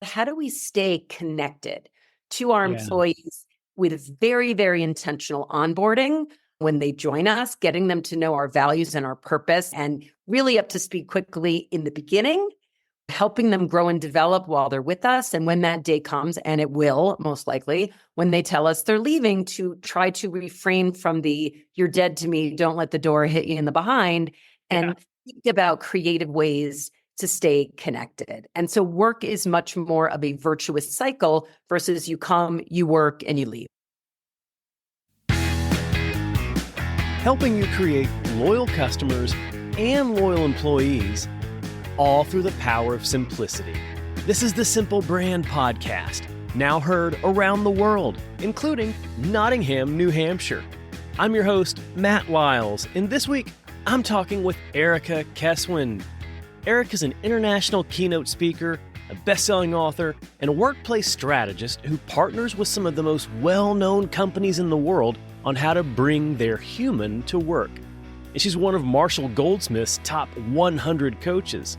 how do we stay connected to our Yeah. employees with very, very intentional onboarding when they join us, getting them to know our values and our purpose, and really up to speed quickly in the beginning, helping them grow and develop while they're with us. And when that day comes, and it will most likely, when they tell us they're leaving, to try to refrain from the "you're dead to me, don't let the door hit you in the behind," and think about creative ways to stay connected. And so work is much more of a virtuous cycle versus you come, you work, and you leave. Helping you create loyal customers and loyal employees, all through the power of simplicity. This is the Simple Brand Podcast, now heard around the world, including Nottingham, New Hampshire. I'm your host, Matt Lyles, and this week I'm talking with Erica Keswin. Erica is an international keynote speaker, a best-selling author, and a workplace strategist who partners with some of the most well-known companies in the world on how to bring their human to work. And she's one of Marshall Goldsmith's top 100 coaches.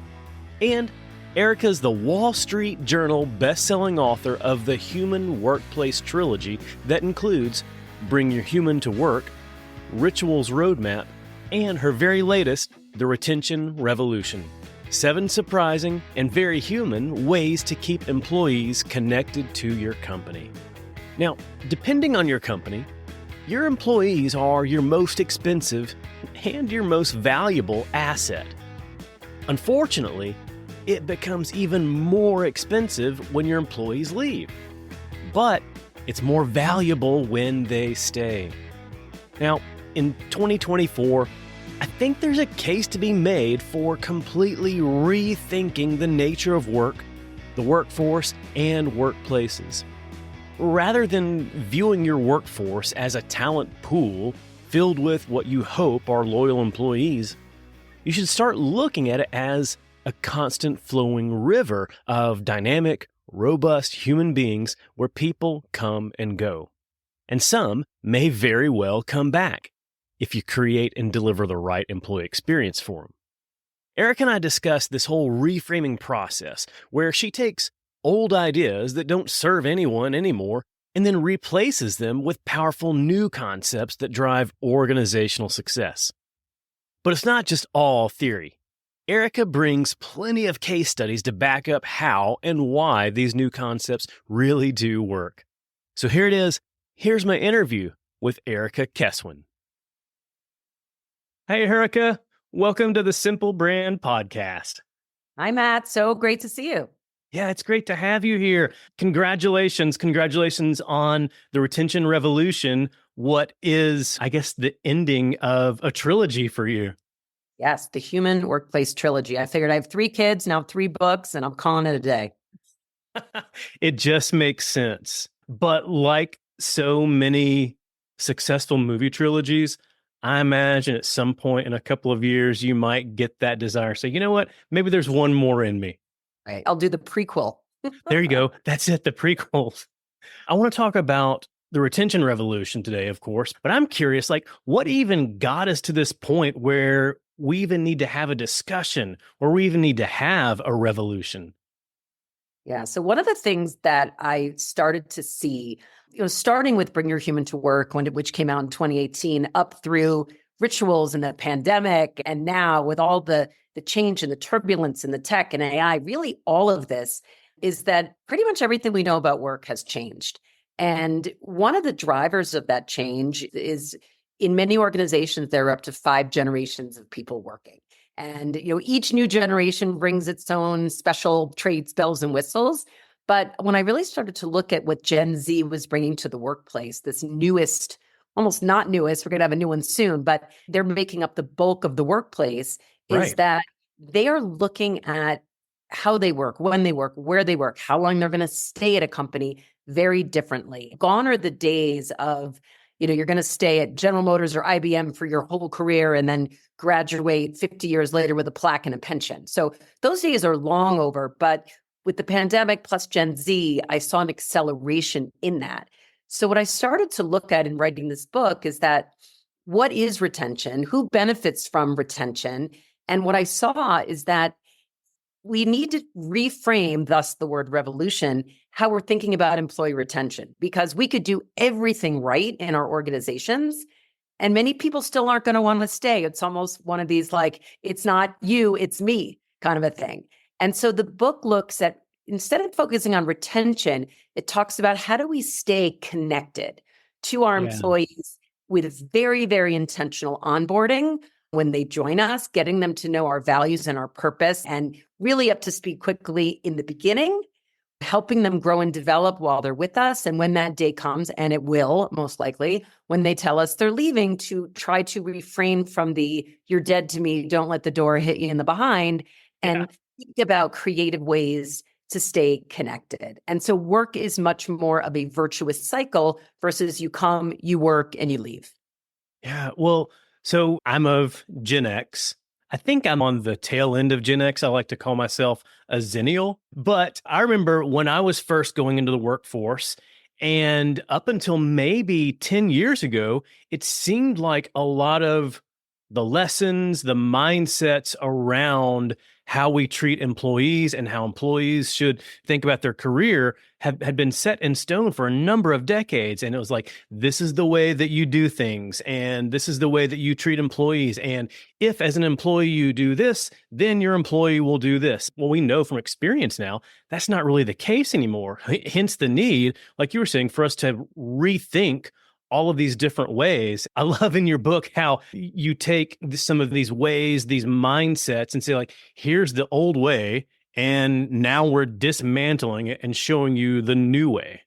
And Erica is the Wall Street Journal best-selling author of the Human Workplace Trilogy that includes Bring Your Human to Work, Rituals Roadmap, and her very latest, The Retention Revolution. 7 surprising and very human ways to keep employees connected to your company. Now, depending on your company, your employees are your most expensive and your most valuable asset. Unfortunately, it becomes even more expensive when your employees leave. But it's more valuable when they stay. Now, in 2024, I think there's a case to be made for completely rethinking the nature of work, the workforce, and workplaces. Rather than viewing your workforce as a talent pool filled with what you hope are loyal employees, you should start looking at it as a constant flowing river of dynamic, robust human beings where people come and go. And some may very well come back if you create and deliver the right employee experience for them. Eric and I discussed this whole reframing process where she takes old ideas that don't serve anyone anymore and then replaces them with powerful new concepts that drive organizational success. But it's not just all theory. Erica brings plenty of case studies to back up how and why these new concepts really do work. So here it is. Here's my interview with Erica Keswin. Hey, Erica. Welcome to the Simple Brand Podcast. Hi, Matt. So great to see you. Yeah, it's great to have you here. Congratulations. Congratulations on the Retention Revolution. What is, I guess, the ending of a trilogy for you? Yes, the Human Workplace Trilogy. I figured I have 3 kids, now 3 books, and I'm calling it a day. It just makes sense. But like so many successful movie trilogies, I imagine at some point in a couple of years, you might get that desire. Say, you know what? Maybe there's one more in me. Right. I'll do the prequel. There you go. That's it, the prequels. I want to talk about the retention revolution today, of course, but I'm curious, like, what even got us to this point where we even need to have a discussion or we even need to have a revolution? Yeah. So one of the things that I started to see, starting with Bring Your Human to Work, which came out in 2018, up through Rituals and the pandemic, and now with all the change and the turbulence in the tech and AI, really all of this is that pretty much everything we know about work has changed. And one of the drivers of that change is in many organizations, there are up to 5 generations of people working. And, each new generation brings its own special traits, bells and whistles. But when I really started to look at what Gen Z was bringing to the workplace, this newest, almost not newest, we're going to have a new one soon, but they're making up the bulk of the workplace, is that they are looking at how they work, when they work, where they work, how long they're going to stay at a company very differently. Gone are the days of, you're going to stay at General Motors or IBM for your whole career and then graduate 50 years later with a plaque and a pension. So those days are long over. But with the pandemic plus Gen Z, I saw an acceleration in that. So what I started to look at in writing this book is that what is retention? Who benefits from retention? And what I saw is that we need to reframe, thus the word revolution, how we're thinking about employee retention, because we could do everything right in our organizations and many people still aren't going to want to stay. It's almost one of these like, it's not you, it's me kind of a thing. And so the book looks at, instead of focusing on retention, it talks about how do we stay connected to our employees with very, very intentional onboarding when they join us, getting them to know our values and our purpose, and really up to speed quickly in the beginning, helping them grow and develop while they're with us. And when that day comes, and it will most likely, when they tell us they're leaving, to try to refrain from the "you're dead to me, don't let the door hit you in the behind," and think about creative ways to stay connected. And so work is much more of a virtuous cycle versus you come, you work, and you leave. Yeah. Well, so I'm of Gen X. I think I'm on the tail end of Gen X. I like to call myself a Zennial. But I remember when I was first going into the workforce, and up until maybe 10 years ago, it seemed like a lot of the lessons, the mindsets around how we treat employees and how employees should think about their career had been set in stone for a number of decades. And it was like, this is the way that you do things, and this is the way that you treat employees. And if as an employee you do this, then your employee will do this. Well, we know from experience now, that's not really the case anymore. Hence the need, like you were saying, for us to rethink all of these different ways. I love in your book how you take some of these ways, these mindsets, and say, like, here's the old way, and now we're dismantling it and showing you the new way.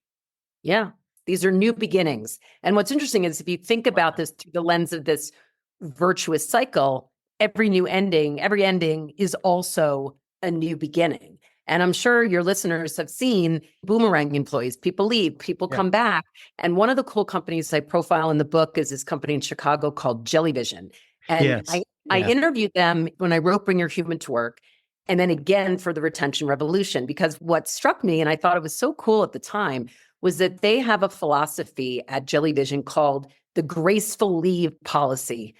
Yeah, these are new beginnings. And what's interesting is if you think about this through the lens of this virtuous cycle, every ending is also a new beginning. And I'm sure your listeners have seen boomerang employees. People leave, people come back. And one of the cool companies I profile in the book is this company in Chicago called Jellyvision. And I interviewed them when I wrote Bring Your Human to Work, and then again for the Retention Revolution, because what struck me, and I thought it was so cool at the time, was that they have a philosophy at Jellyvision called the graceful leave policy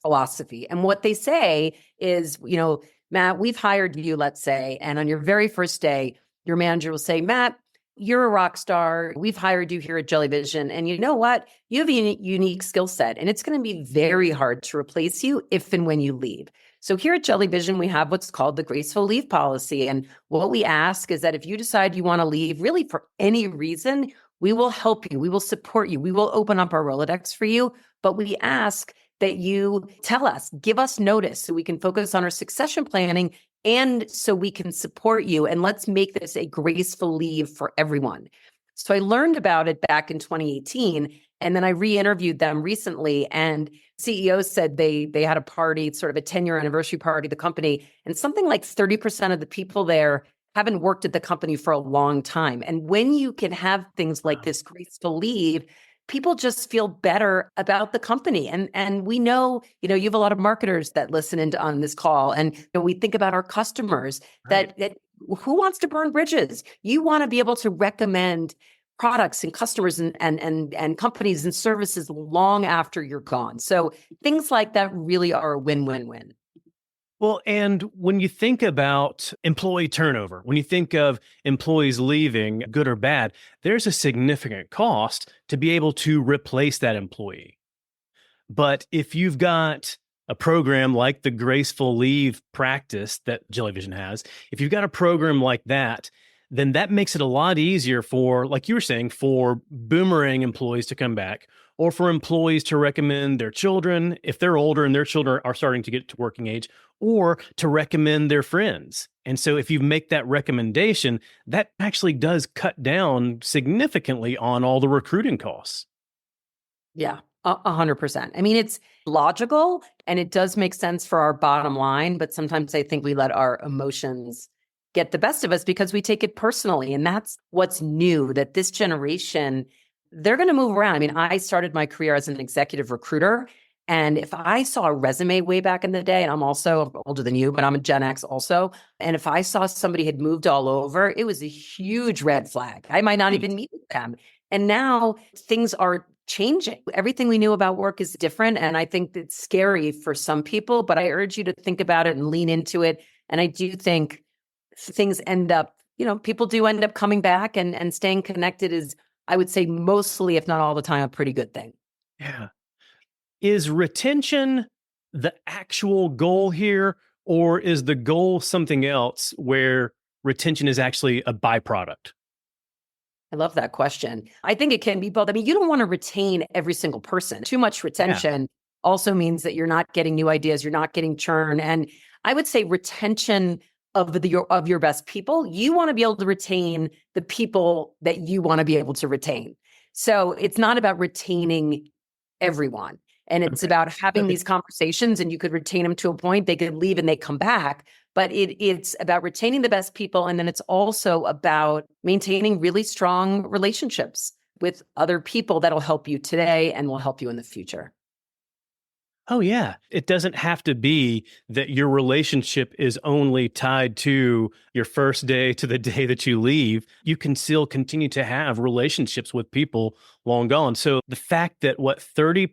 philosophy. And what they say is, Matt, we've hired you, let's say, and on your very first day, your manager will say, Matt, you're a rock star. We've hired you here at Jellyvision. And you know what? You have a unique skill set, and it's going to be very hard to replace you if and when you leave. So here at Jellyvision, we have what's called the graceful leave policy. And what we ask is that if you decide you want to leave, really for any reason, we will help you. We will support you. We will open up our Rolodex for you. But we ask that you tell us, give us notice so we can focus on our succession planning and so we can support you. And let's make this a graceful leave for everyone. So I learned about it back in 2018. And then I re-interviewed them recently, and CEOs said they had a party, sort of a 10-year anniversary party of the company. And something like 30% of the people there haven't worked at the company for a long time. And when you can have things like this graceful leave, people just feel better about the company. And we know, you have a lot of marketers that listen on this call. And we think about our customers that who wants to burn bridges? You want to be able to recommend products and customers and companies and services long after you're gone. So things like that really are a win-win-win. Well, and when you think about employee turnover, when you think of employees leaving, good or bad, there's a significant cost to be able to replace that employee. But if you've got a program like the graceful leave practice that Jellyvision has, if you've got a program like that, then that makes it a lot easier for, like you were saying, for boomerang employees to come back, or for employees to recommend their children if they're older and their children are starting to get to working age, or to recommend their friends. And so if you make that recommendation, that actually does cut down significantly on all the recruiting costs. Yeah, 100%. I mean, it's logical and it does make sense for our bottom line, but sometimes I think we let our emotions get the best of us because we take it personally. And that's what's new, that this generation, they're going to move around. I mean, I started my career as an executive recruiter. And if I saw a resume way back in the day, and I'm also older than you, but I'm a Gen X also. And if I saw somebody had moved all over, it was a huge red flag. I might not even meet with them. And now things are changing. Everything we knew about work is different. And I think it's scary for some people, but I urge you to think about it and lean into it. And I do think things end up, people do end up coming back, and staying connected is, I would say, mostly, if not all the time, a pretty good thing. Yeah. Is retention the actual goal here, or is the goal something else where retention is actually a byproduct? I love that question. I think it can be both. I mean, you don't want to retain every single person. Too much retention also means that you're not getting new ideas, you're not getting churn. And I would say retention of your best people, you want to be able to retain the people that you want to be able to retain. So it's not about retaining everyone. And it's about having these conversations, and you could retain them to a point, they could leave and they come back. But it's about retaining the best people. And then it's also about maintaining really strong relationships with other people that'll help you today and will help you in the future. Oh, yeah. It doesn't have to be that your relationship is only tied to your first day to the day that you leave. You can still continue to have relationships with people long gone. So the fact that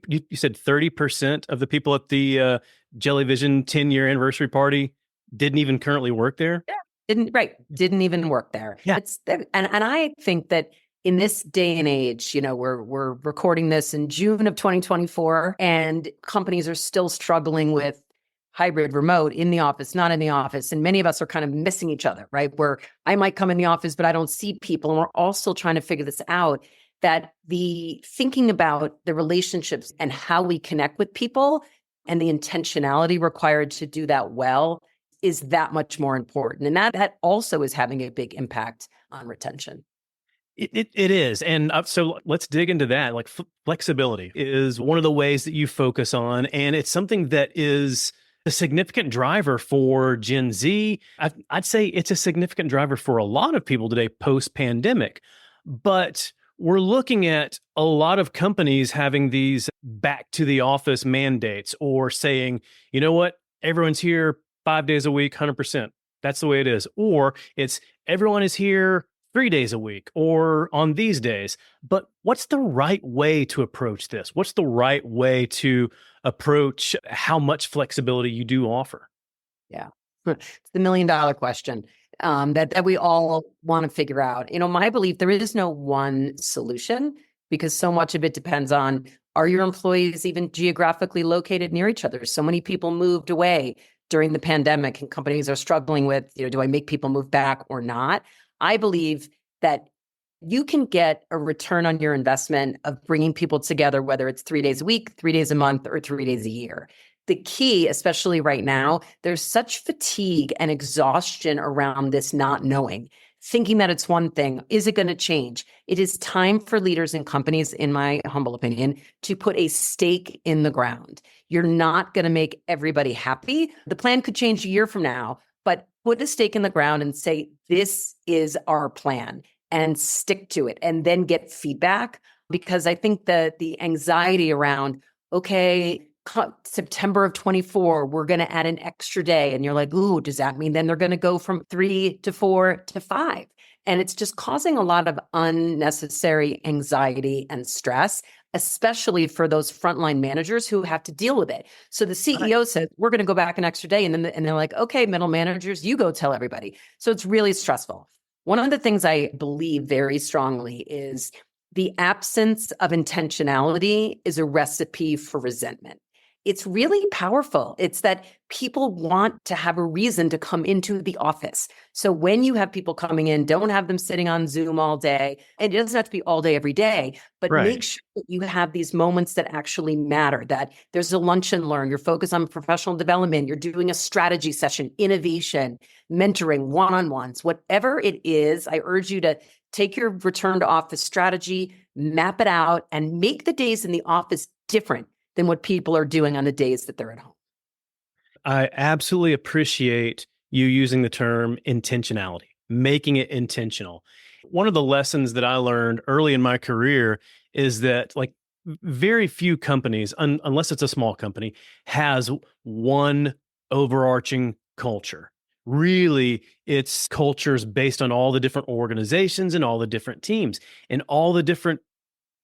you said 30% of the people at the Jellyvision 10-year anniversary party didn't even currently work there? Yeah, didn't even work there. Yeah. And I think that in this day and age, we're recording this in June of 2024, and companies are still struggling with hybrid, remote, in the office, not in the office. And many of us are kind of missing each other, right? Where I might come in the office, but I don't see people. And we're all still trying to figure this out, that the thinking about the relationships and how we connect with people and the intentionality required to do that well is that much more important. And that also is having a big impact on retention. It is. And so let's dig into that. Like flexibility is one of the ways that you focus on, and it's something that is a significant driver for Gen Z. I'd say it's a significant driver for a lot of people today post-pandemic. But we're looking at a lot of companies having these back to the office mandates, or saying, you know what, everyone's here 5 days a week, 100%. That's the way it is. Or it's everyone is here 3 days a week or on these days. But what's the right way to approach this? What's the right way to approach how much flexibility you do offer? Yeah. It's the $1 million question that we all want to figure out. My belief, there is no one solution, because so much of it depends on, are your employees even geographically located near each other? So many people moved away during the pandemic, and companies are struggling with, do I make people move back or not? I believe that you can get a return on your investment of bringing people together, whether it's 3 days a week, 3 days a month, or 3 days a year. The key, especially right now, there's such fatigue and exhaustion around this not knowing, thinking that it's one thing. Is it going to change? It is time for leaders and companies, in my humble opinion, to put a stake in the ground. You're not going to make everybody happy. The plan could change a year from now, but put a stake in the ground and say, this is our plan, and stick to it, and then get feedback. Because I think that the anxiety around, okay, September of 24, we're going to add an extra day. And you're like, ooh, does that mean then they're going to go from 3 to 4 to 5? And it's just causing a lot of unnecessary anxiety and stress, especially for those frontline managers who have to deal with it. So the CEO says, we're going to go back an extra day. And they're like, okay, middle managers, you go tell everybody. So it's really stressful. One of the things I believe very strongly is the absence of intentionality is a recipe for resentment. It's really powerful. It's that people want to have a reason to come into the office. So when you have people coming in, don't have them sitting on Zoom all day. And it doesn't have to be all day, every day, but make sure that you have these moments that actually matter, that there's a lunch and learn, you're focused on professional development, you're doing a strategy session, innovation, mentoring, one-on-ones, whatever it is. I urge you to take your return to office strategy, map it out, and make the days in the office different than what people are doing on the days that they're at home. I absolutely appreciate you using the term intentionality, making it intentional. One of the lessons that I learned early in my career is that, like, very few companies, unless it's a small company, has one overarching culture. Really, it's cultures based on all the different organizations and all the different teams, and all the different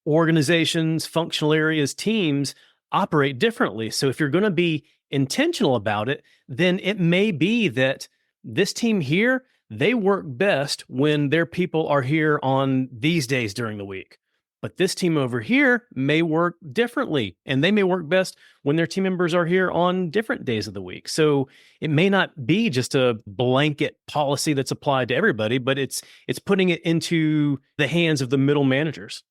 organizations, functional areas, teams operate differently. So if you're going to be intentional about it, then it may be that this team here, they work best when their people are here on these days during the week. But this team over here may work differently, and they may work best when their team members are here on different days of the week. So it may not be just a blanket policy that's applied to everybody, but it's putting it into the hands of the middle managers.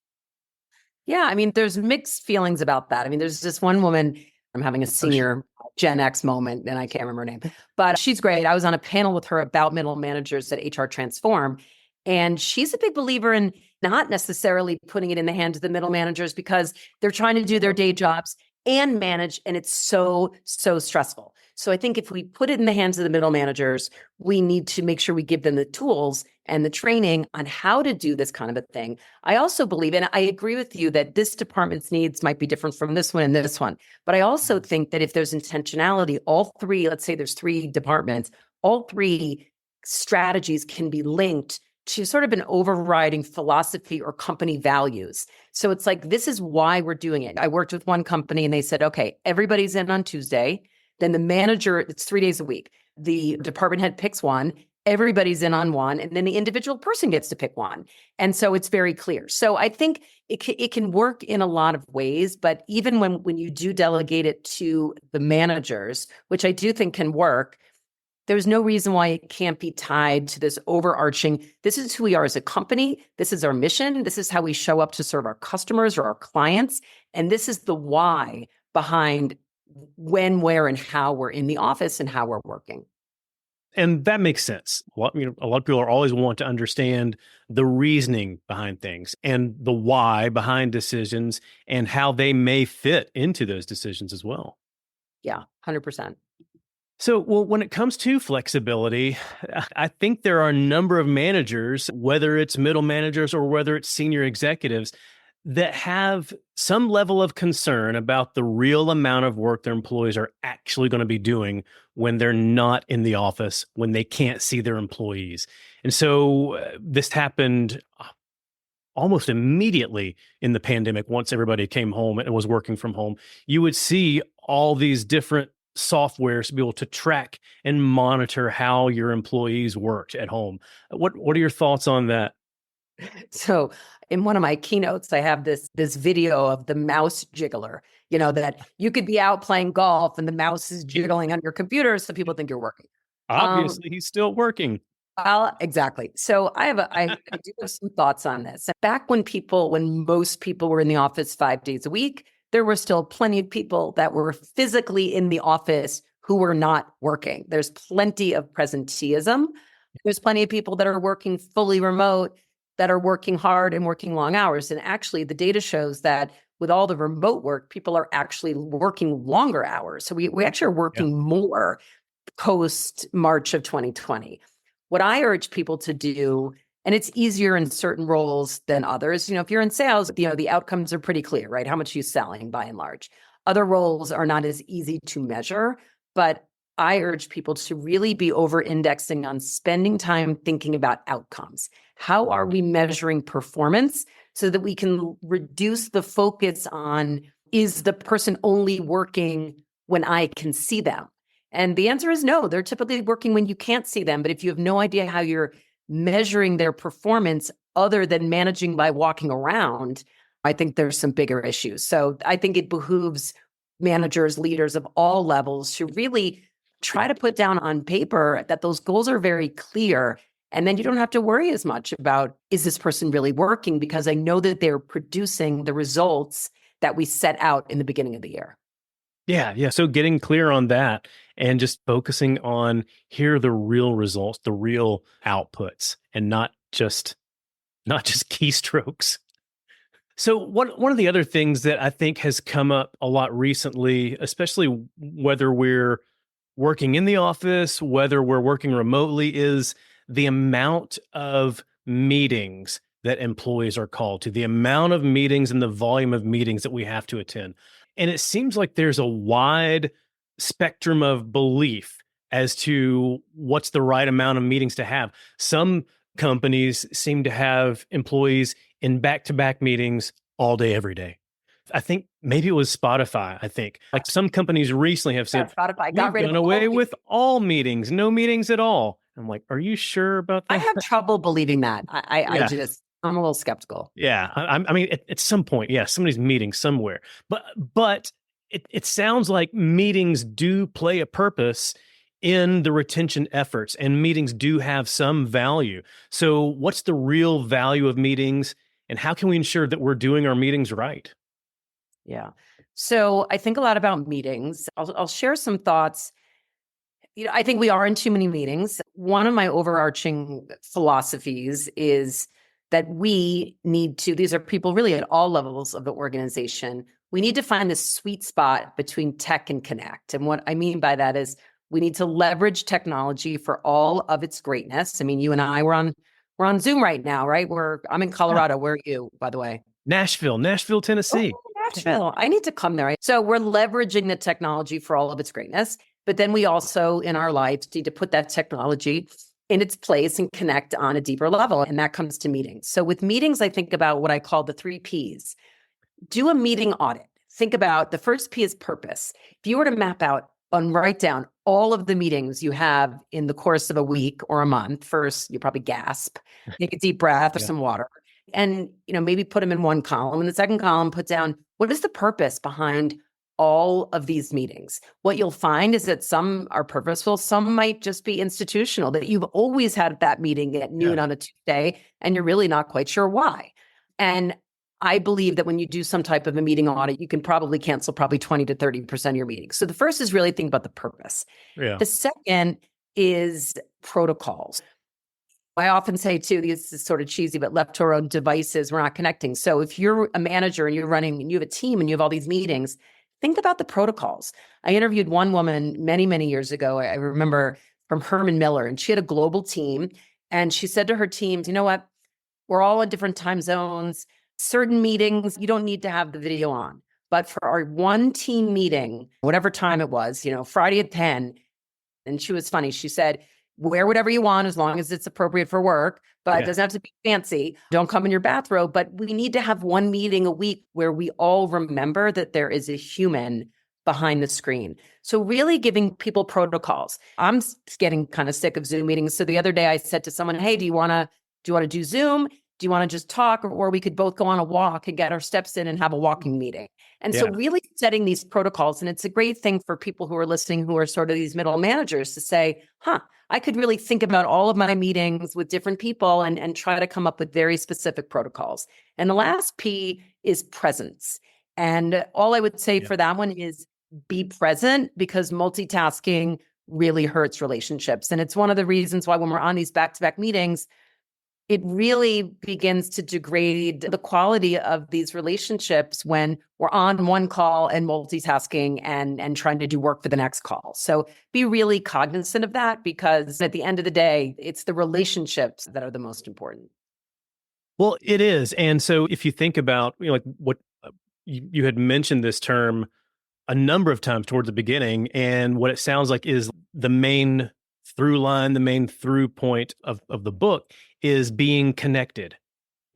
Yeah, I mean, there's mixed feelings about that. I mean, there's this one woman, I'm having a senior Gen X moment, and I can't remember her name, but she's great. I was on a panel with her about middle managers at HR Transform, and she's a big believer in not necessarily putting it in the hands of the middle managers because they're trying to do their day jobs and manage, and it's so stressful. So I think if we put it in the hands of the middle managers, we need to make sure we give them the tools and the training on how to do this kind of a thing. I also believe, and I agree with you, that this department's needs might be different from this one and this one. But I also think that if there's intentionality, all three, let's say there's three departments, all three strategies can be linked to sort of an overriding philosophy or company values. So it's like, this is why we're doing it. I worked with one company and they said, okay, everybody's in on Tuesday. Then the manager, it's 3 days a week. The department head picks one, everybody's in on one, and then the individual person gets to pick one. And so it's very clear. So I think it can work in a lot of ways, but even when you do delegate it to the managers, which I do think can work, there's no reason why it can't be tied to this overarching, this is who we are as a company, this is our mission, this is how we show up to serve our customers or our clients, and this is the why behind when, where, and how we're in the office and how we're working. And that makes sense. A lot of people are always want to understand the reasoning behind things and the why behind decisions and how they may fit into those decisions as well. Yeah, 100%. So, well, when it comes to flexibility, I think there are a number of managers, whether it's middle managers or whether it's senior executives, that have some level of concern about the real amount of work their employees are actually going to be doing when they're not in the office, when they can't see their employees. And so this happened almost immediately in the pandemic. Once everybody came home and was working from home, you would see all these different softwares to be able to track and monitor how your employees worked at home. What are your thoughts on that? So in one of my keynotes, I have this video of the mouse jiggler, that you could be out playing golf and the mouse is jiggling on your computer. So people think you're working. Obviously, he's still working. Exactly. So I do have some thoughts on this. Back when most people were in the office 5 days a week, there were still plenty of people that were physically in the office who were not working. There's plenty of presenteeism. There's plenty of people that are working fully remote, that are working hard and working long hours. And actually, the data shows that with all the remote work, people are actually working longer hours. So we actually are working more post March of 2020. What I urge people to do, and it's easier in certain roles than others. If you're in sales, the outcomes are pretty clear, right? How much are you selling by and large? Other roles are not as easy to measure, but I urge people to really be over-indexing on spending time thinking about outcomes. How are we measuring performance so that we can reduce the focus on, is the person only working when I can see them? And the answer is no. They're typically working when you can't see them. But if you have no idea how you're measuring their performance other than managing by walking around, I think there's some bigger issues. So I think it behooves managers, leaders of all levels to really try to put down on paper that those goals are very clear. And then you don't have to worry as much about, is this person really working? Because I know that they're producing the results that we set out in the beginning of the year. Yeah. So getting clear on that and just focusing on, here are the real results, the real outputs, and not just keystrokes. So one of the other things that I think has come up a lot recently, especially whether we're working in the office, whether we're working remotely, is the amount of meetings that employees are called to, the amount of meetings and the volume of meetings that we have to attend. And it seems like there's a wide spectrum of belief as to what's the right amount of meetings to have. Some companies seem to have employees in back-to-back meetings all day, every day. I think maybe it was Spotify. Like some companies recently have said, Spotify we've done away with all meetings, no meetings at all. I'm like, are you sure about I that? have trouble believing that. Yeah. I'm a little skeptical. Yeah. I mean, at some point, yeah, somebody's meeting somewhere, but it sounds like meetings do play a purpose in the retention efforts, and meetings do have some value. So what's the real value of meetings, and how can we ensure that we're doing our meetings right? Yeah. So I think a lot about meetings. I'll share some thoughts. I think we are in too many meetings. One of my overarching philosophies is that we need to, these are people really at all levels of the organization. We need to find the sweet spot between tech and connect. And what I mean by that is we need to leverage technology for all of its greatness. I mean, you and I we're on Zoom right now, right? I'm in Yeah. Colorado. Where are you, by the way? Nashville, Oh, Tennessee. Nashville. I need to come there. Right? So we're leveraging the technology for all of its greatness. But then we also, in our lives, need to put that technology in its place and connect on a deeper level. And that comes to meetings. So with meetings, I think about what I call the 3 Ps. Do a meeting audit. Think about the first P is purpose. If you were to map out and write down all of the meetings you have in the course of a week or a month, first, you probably gasp, take a deep breath or Yeah. some water, and maybe put them in one column. In the second column, put down what is the purpose behind all of these meetings. What you'll find is that some are purposeful, some might just be institutional, that you've always had that meeting at noon on a Tuesday, and you're really not quite sure why. And I believe that when you do some type of a meeting audit, you can probably cancel 20 to 30% of your meetings. So the first is really think about the purpose. Yeah. The second is protocols. I often say too, this is sort of cheesy, but left to our own devices, we're not connecting. So if you're a manager and you're running and you have a team and you have all these meetings, think about the protocols. I interviewed one woman many, many years ago. I remember from Herman Miller, and she had a global team. And she said to her teams, you know what? We're all in different time zones. Certain meetings, you don't need to have the video on. But for our one team meeting, whatever time it was, Friday at 10, and she was funny. She said, wear whatever you want as long as it's appropriate for work, but it doesn't have to be fancy. Don't come in your bathrobe. But we need to have one meeting a week where we all remember that there is a human behind the screen. So really giving people protocols. I'm getting kind of sick of Zoom meetings. So the other day I said to someone, hey, do you want to do Zoom? Do you want to just talk, or we could both go on a walk and get our steps in and have a walking meeting? And so really setting these protocols, and it's a great thing for people who are listening, who are sort of these middle managers, to say, I could really think about all of my meetings with different people and try to come up with very specific protocols. And the last P is presence. And all I would say for that one is be present, because multitasking really hurts relationships. And it's one of the reasons why when we're on these back-to-back meetings, it really begins to degrade the quality of these relationships when we're on one call and multitasking and trying to do work for the next call. So be really cognizant of that, because at the end of the day, it's the relationships that are the most important. Well, it is. And so if you think about, like what you had mentioned this term a number of times towards the beginning, and what it sounds like is the main through line, the main through point of the book is being connected.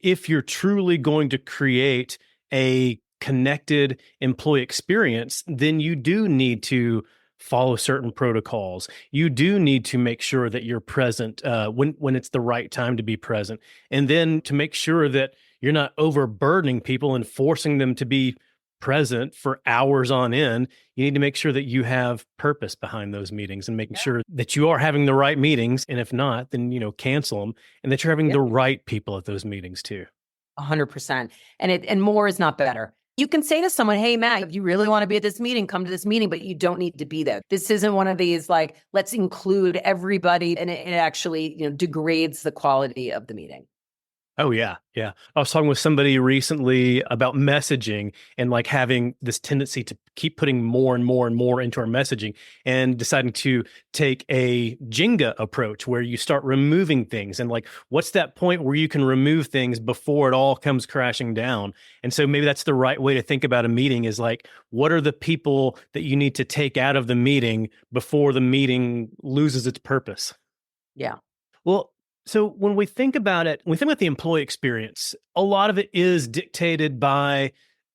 If you're truly going to create a connected employee experience, then you do need to follow certain protocols. You do need to make sure that you're present when it's the right time to be present. And then to make sure that you're not overburdening people and forcing them to be present for hours on end, you need to make sure that you have purpose behind those meetings and making sure that you are having the right meetings. And if not, then, cancel them, and that you're having the right people at those meetings too. 100%. And more is not better. You can say to someone, hey, Matt, if you really want to be at this meeting, come to this meeting, but you don't need to be there. This isn't one of these, like, let's include everybody. And it actually, degrades the quality of the meeting. Oh, yeah. Yeah. I was talking with somebody recently about messaging and like having this tendency to keep putting more and more and more into our messaging, and deciding to take a Jenga approach where you start removing things. And like, what's that point where you can remove things before it all comes crashing down? And so maybe that's the right way to think about a meeting, is like, what are the people that you need to take out of the meeting before the meeting loses its purpose? Yeah. Well, so when we think about it, when we think about the employee experience, a lot of it is dictated by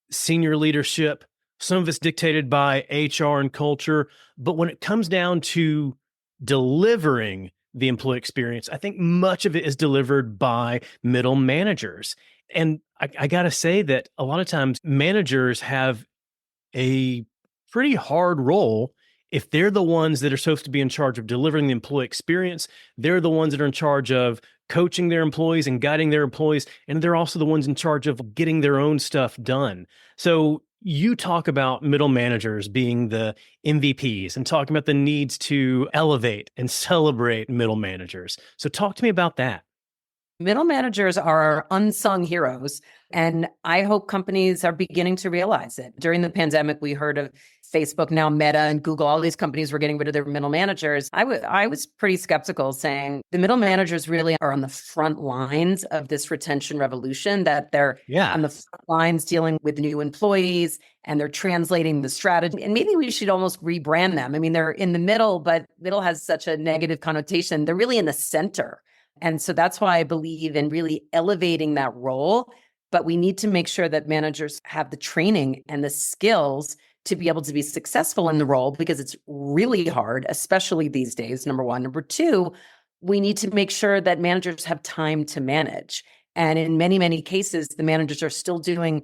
senior leadership. Some of it's dictated by HR and culture. But when it comes down to delivering the employee experience, I think much of it is delivered by middle managers. And I got to say that a lot of times managers have a pretty hard role. If they're the ones that are supposed to be in charge of delivering the employee experience, they're the ones that are in charge of coaching their employees and guiding their employees, and they're also the ones in charge of getting their own stuff done. So you talk about middle managers being the MVPs and talking about the needs to elevate and celebrate middle managers. So talk to me about that. Middle managers are our unsung heroes, and I hope companies are beginning to realize it. During the pandemic, we heard of Facebook, now Meta and Google, all these companies were getting rid of their middle managers. I was pretty skeptical, saying the middle managers really are on the front lines of this retention revolution, that they're on the front lines dealing with new employees and they're translating the strategy. And maybe we should almost rebrand them. I mean, they're in the middle, but middle has such a negative connotation. They're really in the center. And so that's why I believe in really elevating that role. But we need to make sure that managers have the training and the skills to be able to be successful in the role, because it's really hard, especially these days, number one. Number two, we need to make sure that managers have time to manage. And in many, many cases, the managers are still doing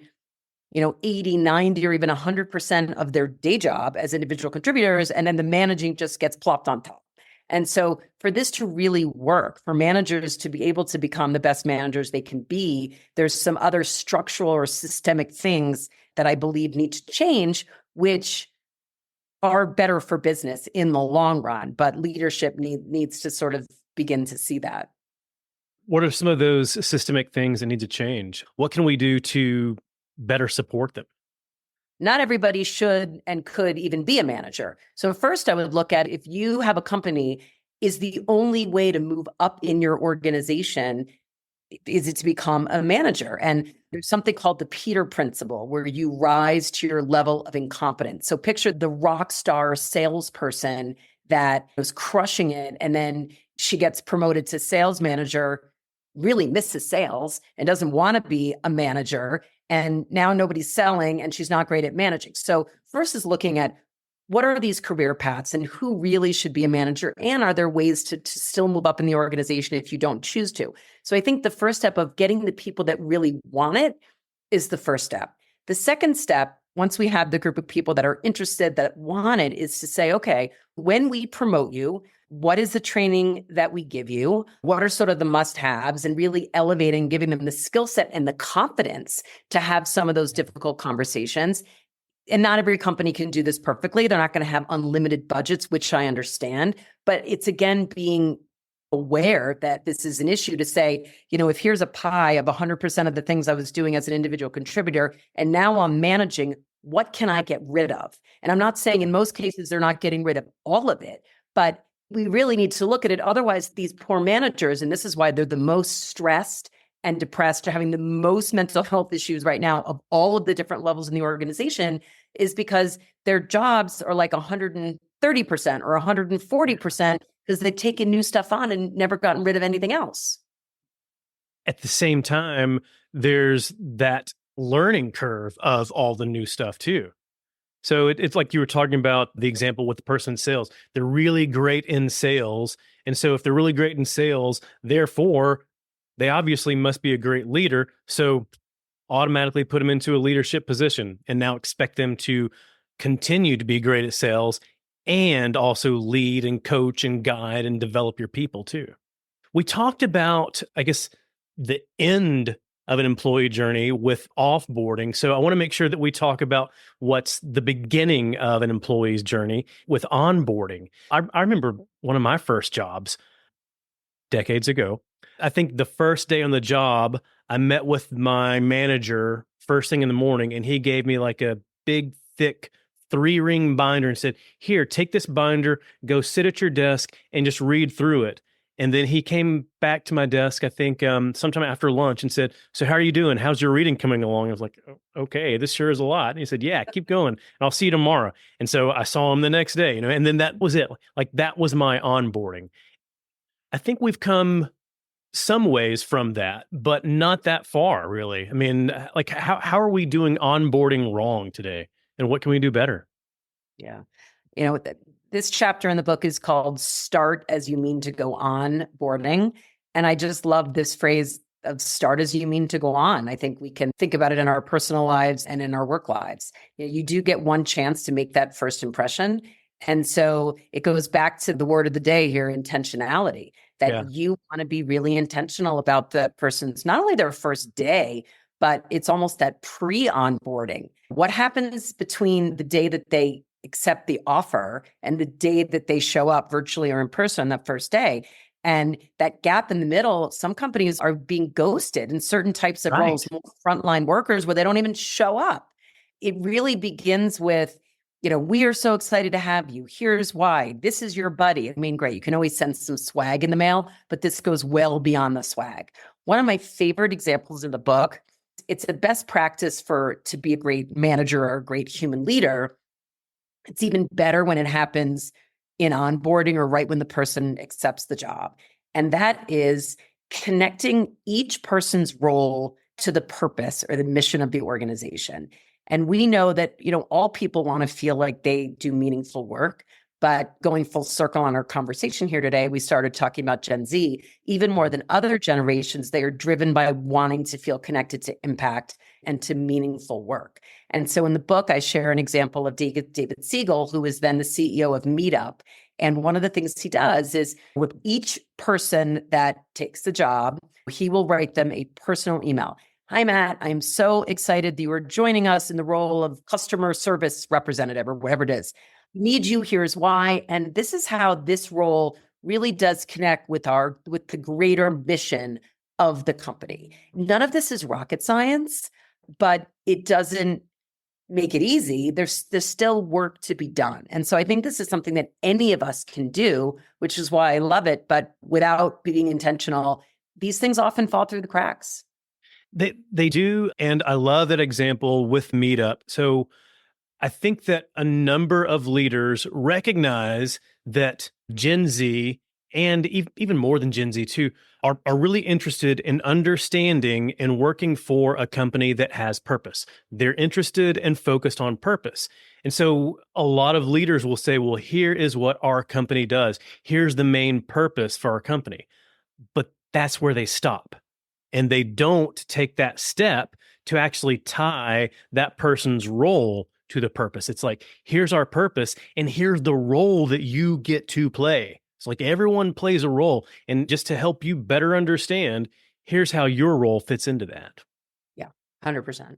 80, 90, or even 100% of their day job as individual contributors. And then the managing just gets plopped on top. And so for this to really work, for managers to be able to become the best managers they can be, there's some other structural or systemic things that I believe need to change, which are better for business in the long run. But leadership needs to sort of begin to see that. What are some of those systemic things that need to change? What can we do to better support them? Not everybody should and could even be a manager. So first, I would look at, if you have a company, is the only way to move up in your organization, is it to become a manager? And there's something called the Peter Principle, where you rise to your level of incompetence. So picture the rock star salesperson that was crushing it, and then she gets promoted to sales manager, really misses sales and doesn't want to be a manager. And now nobody's selling and she's not great at managing. So first is looking at, what are these career paths and who really should be a manager? And are there ways to still move up in the organization if you don't choose to? So I think the first step of getting the people that really want it is the first step. The second step, once we have the group of people that are interested, that want it, is to say, okay, when we promote you, what is the training that we give you? What are sort of the must-haves, and really elevating, giving them the skill set and the confidence to have some of those difficult conversations. And not every company can do this perfectly. They're not going to have unlimited budgets, which I understand. But it's, again, being aware that this is an issue, to say, if here's a pie of 100% of the things I was doing as an individual contributor, and now I'm managing, what can I get rid of? And I'm not saying in most cases they're not getting rid of all of it, but we really need to look at it. Otherwise, these poor managers, and this is why they're the most stressed and depressed, are having the most mental health issues right now of all of the different levels in the organization, is because their jobs are like 130% or 140% because they've taken new stuff on and never gotten rid of anything else. At the same time, there's that learning curve of all the new stuff too. So it's like you were talking about the example with the person in sales. They're really great in sales. And so if they're really great in sales, therefore, they obviously must be a great leader. So automatically put them into a leadership position and now expect them to continue to be great at sales and also lead and coach and guide and develop your people too. We talked about, I guess, the end of an employee journey with offboarding. So I want to make sure that we talk about what's the beginning of an employee's journey with onboarding. I remember one of my first jobs decades ago. I think the first day on the job, I met with my manager first thing in the morning, and he gave me like a big, thick 3-ring binder and said, "Here, take this binder, go sit at your desk and just read through it." And then he came back to my desk, I think sometime after lunch, and said, "So how are you doing? How's your reading coming along?" I was like, "Okay, this sure is a lot." And he said, "Yeah, keep going, and I'll see you tomorrow." And so I saw him the next day, and then that was it. Like that was my onboarding. I think we've come some ways from that, but not that far, really. I mean, like how are we doing onboarding wrong today, and what can we do better? Yeah. This chapter in the book is called Start as You Mean to Go On Boarding. And I just love this phrase of start as you mean to go on. I think we can think about it in our personal lives and in our work lives. You do get one chance to make that first impression. And so it goes back to the word of the day here, intentionality, that you want to be really intentional about the person's, not only their first day, but it's almost that pre-onboarding. What happens between the day that they accept the offer and the day that they show up virtually or in person on that first day? And that gap in the middle, some companies are being ghosted in certain types of roles, frontline workers, where they don't even show up. It really begins with, we are so excited to have you. Here's why. This is your buddy. I mean, great. You can always send some swag in the mail, but this goes well beyond the swag. One of my favorite examples in the book, it's the best practice to be a great manager or a great human leader. It's even better when it happens in onboarding or right when the person accepts the job. And that is connecting each person's role to the purpose or the mission of the organization. And we know that, all people want to feel like they do meaningful work. But going full circle on our conversation here today, we started talking about Gen Z. Even more than other generations, they are driven by wanting to feel connected to impact and to meaningful work. And so in the book, I share an example of David Siegel, who is then the CEO of Meetup. And one of the things he does is with each person that takes the job, he will write them a personal email. Hi, Matt. I'm so excited that you are joining us in the role of customer service representative or whatever it is. Need you, here's why. And this is how this role really does connect with the greater mission of the company. None of this is rocket science, but it doesn't make it easy. There's still work to be done. And so I think this is something that any of us can do, which is why I love it. But without being intentional, these things often fall through the cracks. They do. And I love that example with Meetup. So I think that a number of leaders recognize that Gen Z, and even more than Gen Z too, are really interested in understanding and working for a company that has purpose. They're interested and focused on purpose. And so a lot of leaders will say, well, here is what our company does. Here's the main purpose for our company. But that's where they stop. And they don't take that step to actually tie that person's role to the purpose. It's like, here's our purpose, and here's the role that you get to play. It's like everyone plays a role. And just to help you better understand, here's how your role fits into that. Yeah, 100%.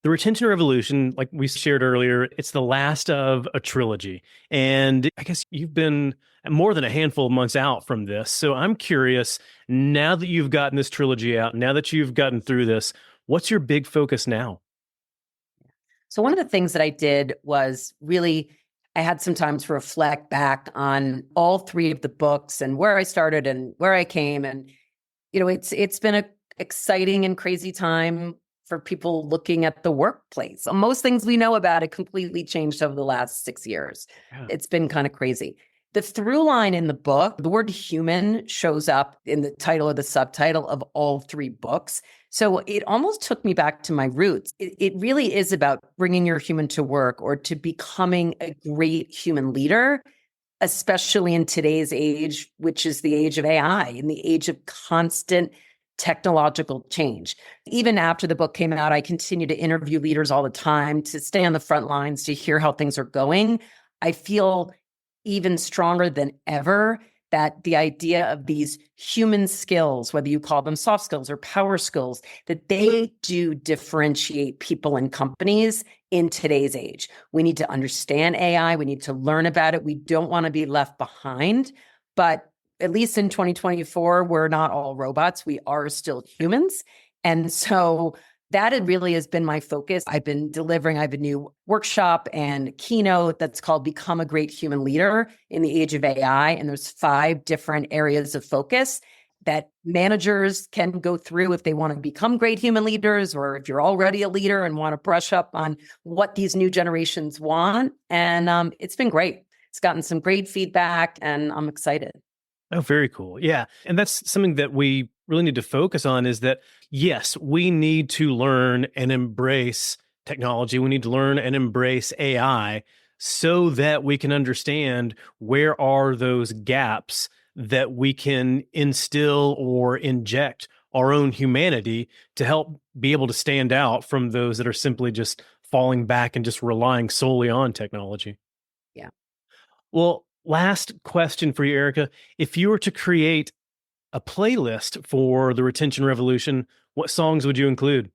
The Retention Revolution, like we shared earlier, it's the last of a trilogy. And I guess you've been more than a handful of months out from this. So I'm curious, now that you've gotten this trilogy out, now that you've gotten through this, what's your big focus now? So one of the things that I did was really, I had some time to reflect back on all three of the books and where I started and where I came. And, it's been an exciting and crazy time for people looking at the workplace. Most things we know about it completely changed over the last 6 years. Yeah. It's been kind of crazy. The through line in the book, the word human shows up in the title or the subtitle of all three books. So it almost took me back to my roots. It really is about bringing your human to work or to becoming a great human leader, especially in today's age, which is the age of AI, in the age of constant technological change. Even after the book came out, I continue to interview leaders all the time to stay on the front lines, to hear how things are going. I feel even stronger than ever that the idea of these human skills, whether you call them soft skills or power skills, that they do differentiate people and companies in today's age. We need to understand AI. We need to learn about it. We don't want to be left behind. But at least in 2024, we're not all robots. We are still humans. And so that really has been my focus. I have a new workshop and keynote that's called Become a Great Human Leader in the Age of AI. And there's 5 different areas of focus that managers can go through if they want to become great human leaders, or if you're already a leader and want to brush up on what these new generations want. And it's been great. It's gotten some great feedback and I'm excited. Oh, very cool. Yeah. And that's something that we really need to focus on, is that, yes, we need to learn and embrace technology. We need to learn and embrace AI so that we can understand where are those gaps that we can instill or inject our own humanity to help be able to stand out from those that are simply just falling back and just relying solely on technology. Yeah. Well, last question for you, Erica. If you were to create a playlist for the retention revolution, what songs would you include?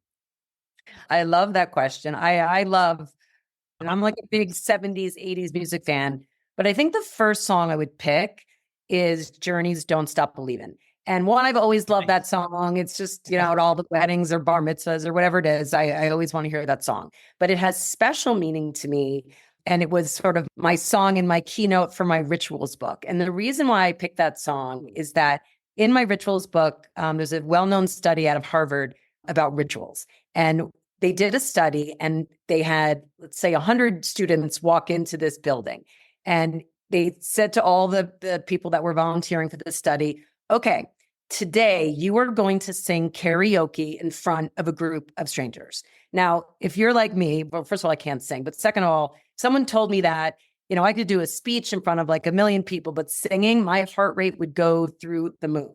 I love that question. I love, and I'm like a big 70s, 80s music fan, but I think the first song I would pick is Journey's Don't Stop Believin'. And one, I've always loved that song. It's just, at all the weddings or bar mitzvahs or whatever it is, I always want to hear that song. But it has special meaning to me. And it was sort of my song in my keynote for my rituals book. And the reason why I picked that song is that in my rituals book, there's a well-known study out of Harvard about rituals. And they did a study and they had, let's say, 100 students walk into this building. And they said to all the people that were volunteering for this study, okay, today you are going to sing karaoke in front of a group of strangers. Now, if you're like me, well, first of all, I can't sing. But second of all, someone told me that, I could do a speech in front of like 1 million people, but singing, my heart rate would go through the moon.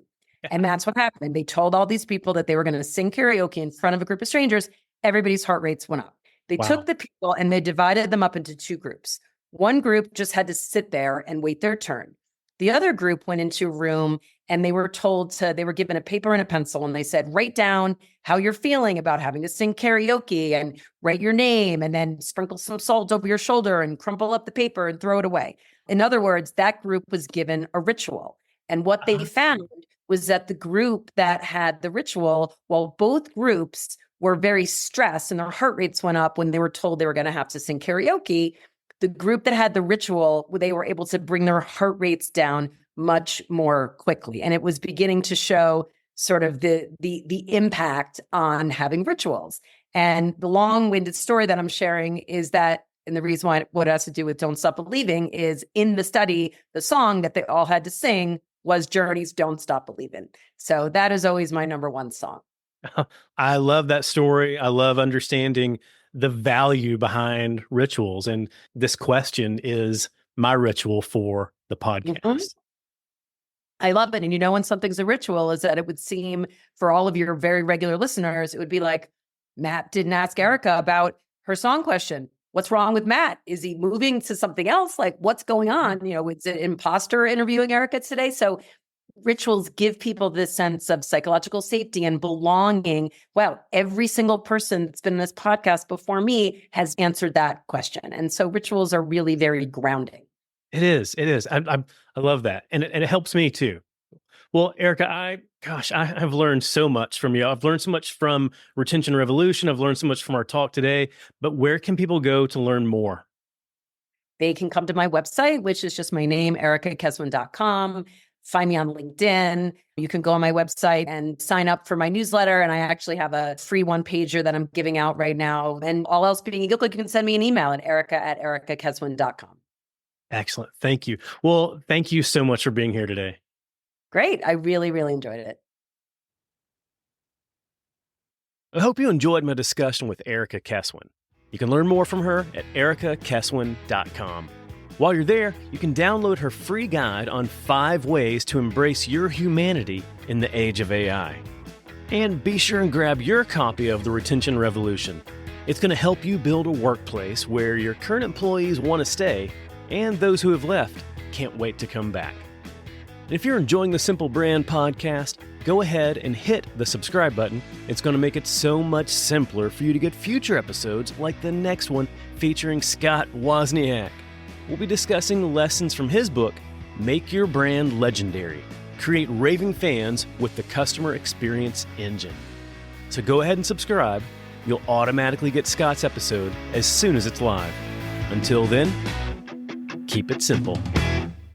And that's what happened. They told all these people that they were going to sing karaoke in front of a group of strangers. Everybody's heart rates went up. They took the people and they divided them up into 2 groups. One group just had to sit there and wait their turn. The other group went into a room and they were given a paper and a pencil and they said, write down how you're feeling about having to sing karaoke and write your name and then sprinkle some salt over your shoulder and crumple up the paper and throw it away. In other words, that group was given a ritual. And what they found was that the group that had the ritual, while both groups were very stressed and their heart rates went up when they were told they were going to have to sing karaoke, the group that had the ritual, they were able to bring their heart rates down much more quickly. And it was beginning to show sort of the impact on having rituals. And the long-winded story that I'm sharing is that, and the reason why what it has to do with Don't Stop Believing is in the study, the song that they all had to sing was Journey's Don't Stop Believin'. So that is always my number one song. I love that story. I love understanding the value behind rituals. And this question is my ritual for the podcast. Mm-hmm. I love it. And when something's a ritual is that it would seem for all of your very regular listeners, it would be like, Matt didn't ask Erica about her song question. What's wrong with Matt? Is he moving to something else? Like, what's going on? Is it imposter interviewing Erica today? So rituals give people this sense of psychological safety and belonging. Wow, every single person that's been in this podcast before me has answered that question. And so rituals are really very grounding. It is. I love that. And it helps me too. Well, Erica, I've learned so much from you. I've learned so much from Retention Revolution. I've learned so much from our talk today, but where can people go to learn more? They can come to my website, which is just my name, ericakeswin.com. Find me on LinkedIn. You can go on my website and sign up for my newsletter. And I actually have a free 1-pager that I'm giving out right now. And all else being equal, you can send me an email at erica@ericakeswin.com. Excellent. Thank you. Well, thank you so much for being here today. Great. I really, really enjoyed it. I hope you enjoyed my discussion with Erica Keswin. You can learn more from her at ericakeswin.com. While you're there, you can download her free guide on 5 ways to embrace your humanity in the age of AI. And be sure and grab your copy of The Retention Revolution. It's going to help you build a workplace where your current employees want to stay and those who have left can't wait to come back. And if you're enjoying the Simple Brand podcast, go ahead and hit the subscribe button. It's going to make it so much simpler for you to get future episodes like the next one featuring Scott Wozniak. We'll be discussing lessons from his book, Make Your Brand Legendary. Create raving fans with the customer experience engine. So go ahead and subscribe. You'll automatically get Scott's episode as soon as it's live. Until then, keep it simple.